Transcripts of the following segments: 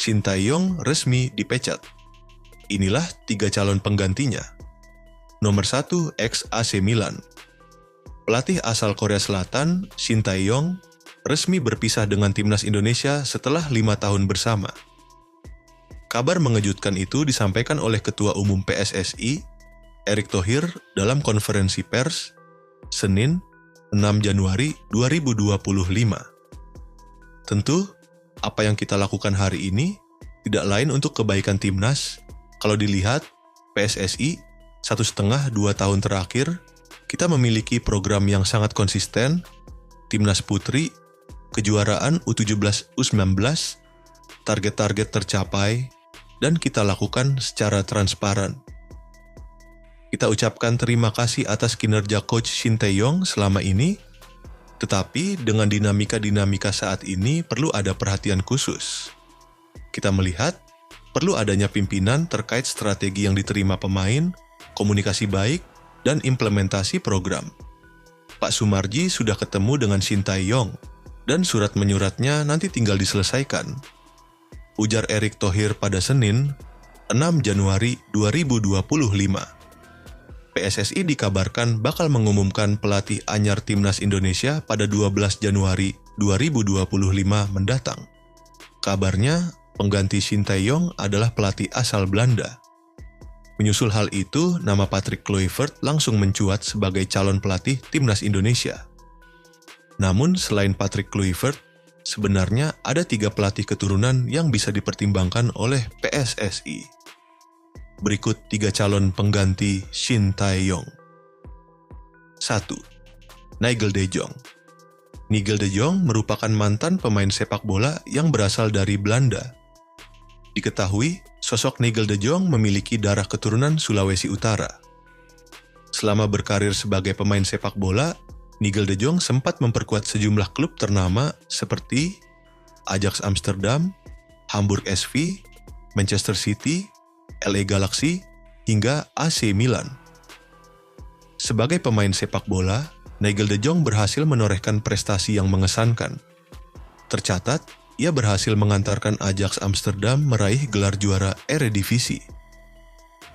Shin Tae-yong resmi dipecat. Inilah 3 calon penggantinya. Nomor 1, ex AC Milan. Pelatih asal Korea Selatan, Shin Tae-yong, resmi berpisah dengan timnas Indonesia setelah 5 tahun bersama. Kabar mengejutkan itu disampaikan oleh Ketua Umum PSSI, Erick Thohir, dalam konferensi pers, Senin, 6 Januari 2025. Tentu, apa yang kita lakukan hari ini tidak lain untuk kebaikan timnas. Kalau dilihat, PSSI 1,5-2 tahun terakhir, kita memiliki program yang sangat konsisten, timnas putri, kejuaraan U17, U19, target-target tercapai, dan kita lakukan secara transparan. Kita ucapkan terima kasih atas kinerja Coach Shin Tae-yong selama ini, tetapi dengan dinamika-dinamika saat ini perlu ada perhatian khusus. Kita melihat perlu adanya pimpinan terkait strategi yang diterima pemain, komunikasi baik, dan implementasi program. Pak Sumarji sudah ketemu dengan Shin Tae-yong, dan surat menyuratnya nanti tinggal diselesaikan. Ujar Erick Thohir pada Senin, 6 Januari 2025. PSSI dikabarkan bakal mengumumkan pelatih anyar timnas Indonesia pada 12 Januari 2025 mendatang. Kabarnya, pengganti Shin Tae-yong adalah pelatih asal Belanda. Menyusul hal itu, nama Patrick Kluivert langsung mencuat sebagai calon pelatih timnas Indonesia. Namun, selain Patrick Kluivert, sebenarnya ada 3 pelatih keturunan yang bisa dipertimbangkan oleh PSSI. Berikut 3 calon pengganti Shin Tae-yong. 1. Nigel de Jong. Nigel de Jong merupakan mantan pemain sepak bola yang berasal dari Belanda. Diketahui, sosok Nigel de Jong memiliki darah keturunan Sulawesi Utara. Selama berkarir sebagai pemain sepak bola, Nigel de Jong sempat memperkuat sejumlah klub ternama seperti Ajax Amsterdam, Hamburg SV, Manchester City, LA Galaxy, hingga AC Milan. Sebagai pemain sepak bola, Nigel de Jong berhasil menorehkan prestasi yang mengesankan. Tercatat, ia berhasil mengantarkan Ajax Amsterdam meraih gelar juara Eredivisie.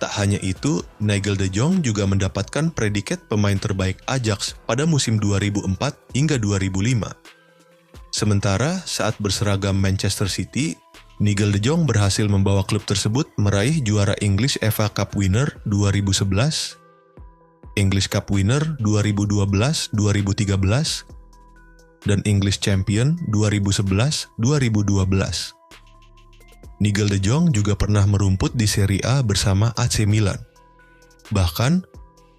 Tak hanya itu, Nigel de Jong juga mendapatkan predikat pemain terbaik Ajax pada musim 2004 hingga 2005. Sementara saat berseragam Manchester City, Nigel de Jong berhasil membawa klub tersebut meraih juara English FA Cup Winner 2011, English Cup Winner 2012-2013, dan English Champion 2011-2012. Nigel de Jong juga pernah merumput di Serie A bersama AC Milan. Bahkan,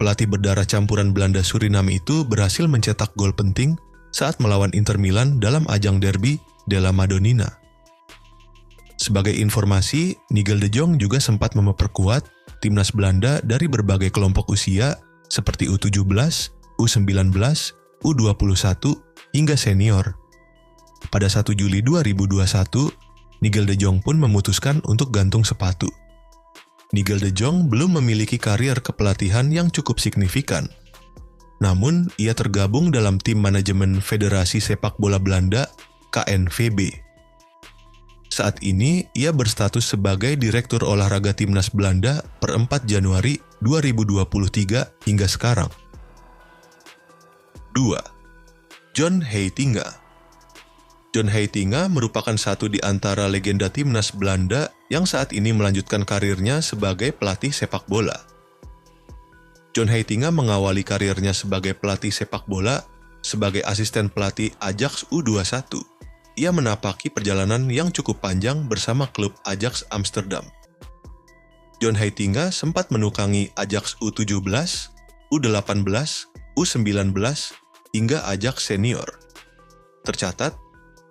pelatih berdarah campuran Belanda Suriname itu berhasil mencetak gol penting saat melawan Inter Milan dalam ajang derby della Madonnina. Sebagai informasi, Nigel de Jong juga sempat memperkuat timnas Belanda dari berbagai kelompok usia seperti U17, U19, U21, hingga senior. Pada 1 Juli 2021, Nigel de Jong pun memutuskan untuk gantung sepatu. Nigel de Jong belum memiliki karier kepelatihan yang cukup signifikan. Namun, ia tergabung dalam tim manajemen Federasi Sepak Bola Belanda, KNVB. Saat ini, ia berstatus sebagai Direktur Olahraga Timnas Belanda per 4 Januari 2023 hingga sekarang. 2. John Heitinga. John Heitinga merupakan satu di antara legenda timnas Belanda yang saat ini melanjutkan karirnya sebagai pelatih sepak bola. John Heitinga mengawali karirnya sebagai pelatih sepak bola sebagai asisten pelatih Ajax U21. Ia menapaki perjalanan yang cukup panjang bersama klub Ajax Amsterdam. John Heitinga sempat menukangi Ajax U17, U18, U19, hingga Ajax senior. Tercatat,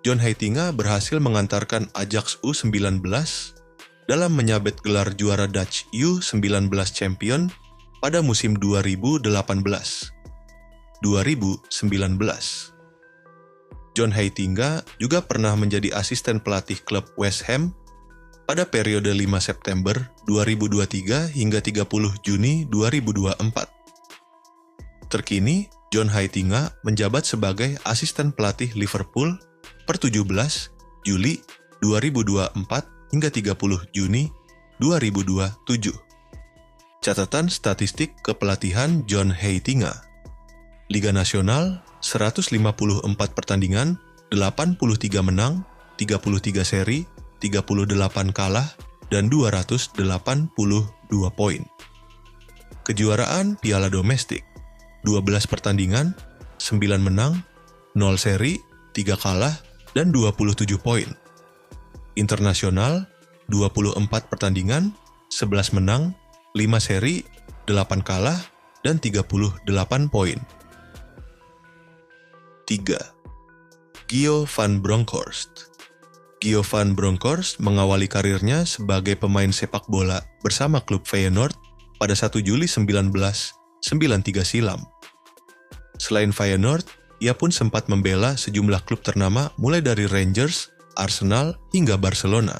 John Heitinga berhasil mengantarkan Ajax U19 dalam menyabet gelar juara Dutch U19 Champion pada musim 2018-2019. John Heitinga juga pernah menjadi asisten pelatih klub West Ham pada periode 5 September 2023 hingga 30 Juni 2024. Terkini, John Heitinga menjabat sebagai asisten pelatih Liverpool per 17 Juli 2024 hingga 30 Juni 2027. Catatan statistik kepelatihan John Heitinga. Liga Nasional 154 pertandingan, 83 menang, 33 seri, 38 kalah, dan 282 poin. Kejuaraan Piala Domestik 12 pertandingan, 9 menang, 0 seri, 3 kalah, dan 27 poin. Internasional 24 pertandingan, 11 menang, 5 seri, 8 kalah, dan 38 poin. 3. Gio van Bronckhorst. Gio van Bronckhorst mengawali karirnya sebagai pemain sepak bola bersama klub Feyenoord pada 1 Juli 1993 silam. Selain Feyenoord, ia pun sempat membela sejumlah klub ternama mulai dari Rangers, Arsenal, hingga Barcelona.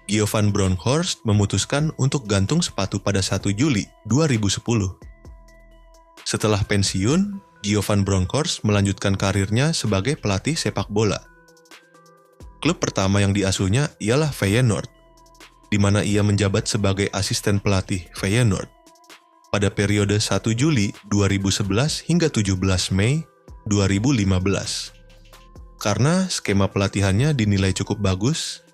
Gio van Bronckhorst memutuskan untuk gantung sepatu pada 1 Juli 2010. Setelah pensiun, Gio van Bronckhorst melanjutkan karirnya sebagai pelatih sepak bola. Klub pertama yang diasuhnya ialah Feyenoord, di mana ia menjabat sebagai asisten pelatih Feyenoord pada periode 1 Juli 2011 hingga 17 Mei 2015. Karena skema pelatihannya dinilai cukup bagus,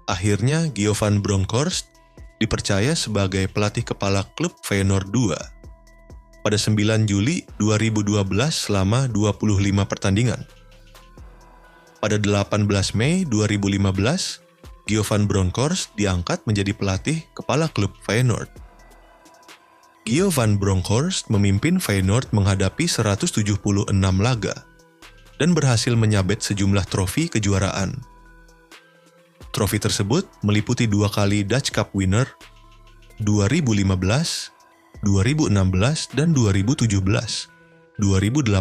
akhirnya Gio van Bronckhorst dipercaya sebagai pelatih kepala klub Feyenoord 2 pada 9 Juli 2012 selama 25 pertandingan. Pada 18 Mei 2015, Gio van Bronckhorst diangkat menjadi pelatih kepala klub Feyenoord. Gio van Bronckhorst memimpin Feyenoord menghadapi 176 laga dan berhasil menyabet sejumlah trofi kejuaraan. Trofi tersebut meliputi 2 kali Dutch Cup winner 2015, 2016, dan 2017, 2018,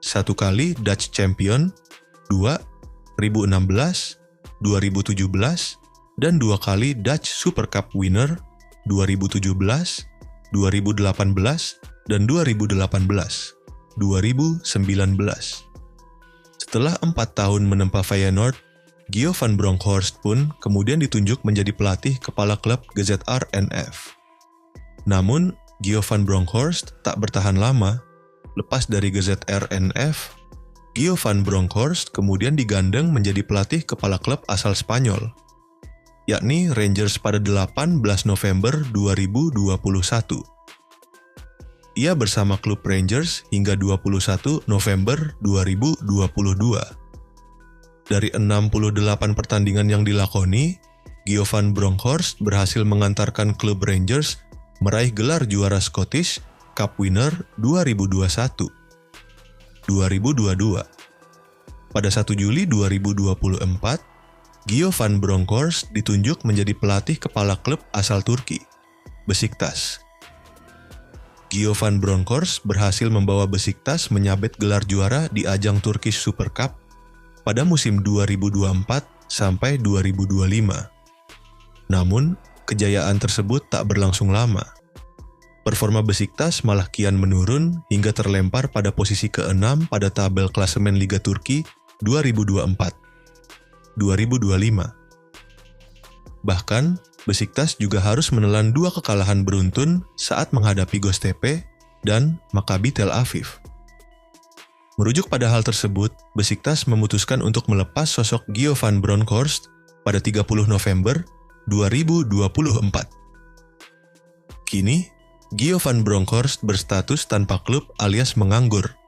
1 kali Dutch Champion 2016, 2017, dan 2 kali Dutch Super Cup winner 2017, 2018, dan 2018, 2019. Setelah 4 tahun menempa Feyenoord, Gio van Bronckhorst pun kemudian ditunjuk menjadi pelatih kepala klub GZR-NF. Namun, Gio van Bronckhorst tak bertahan lama. Lepas dari GZR-NF, Gio van Bronckhorst kemudian digandeng menjadi pelatih kepala klub asal Spanyol, yakni Rangers pada 18 November 2021. Ia bersama klub Rangers hingga 21 November 2022. Dari 68 pertandingan yang dilakoni, Gio van Bronckhorst berhasil mengantarkan klub Rangers meraih gelar juara Scottish Cup Winner 2021, 2022. Pada 1 Juli 2024, Gio van Bronckhorst ditunjuk menjadi pelatih kepala klub asal Turki, Besiktas. Gio van Bronckhorst berhasil membawa Besiktas menyabet gelar juara di ajang Turkish Super Cup pada musim 2024 sampai 2025. Namun, kejayaan tersebut tak berlangsung lama. Performa Besiktas malah kian menurun hingga terlempar pada posisi ke-6 pada tabel klasemen Liga Turki 2024-2025. Bahkan, Besiktas juga harus menelan 2 kekalahan beruntun saat menghadapi Göztepe dan Maccabi Tel Aviv. Merujuk pada hal tersebut, Besiktas memutuskan untuk melepas sosok Gio van Bronckhorst pada 30 November 2024. Kini, Gio van Bronckhorst berstatus tanpa klub alias menganggur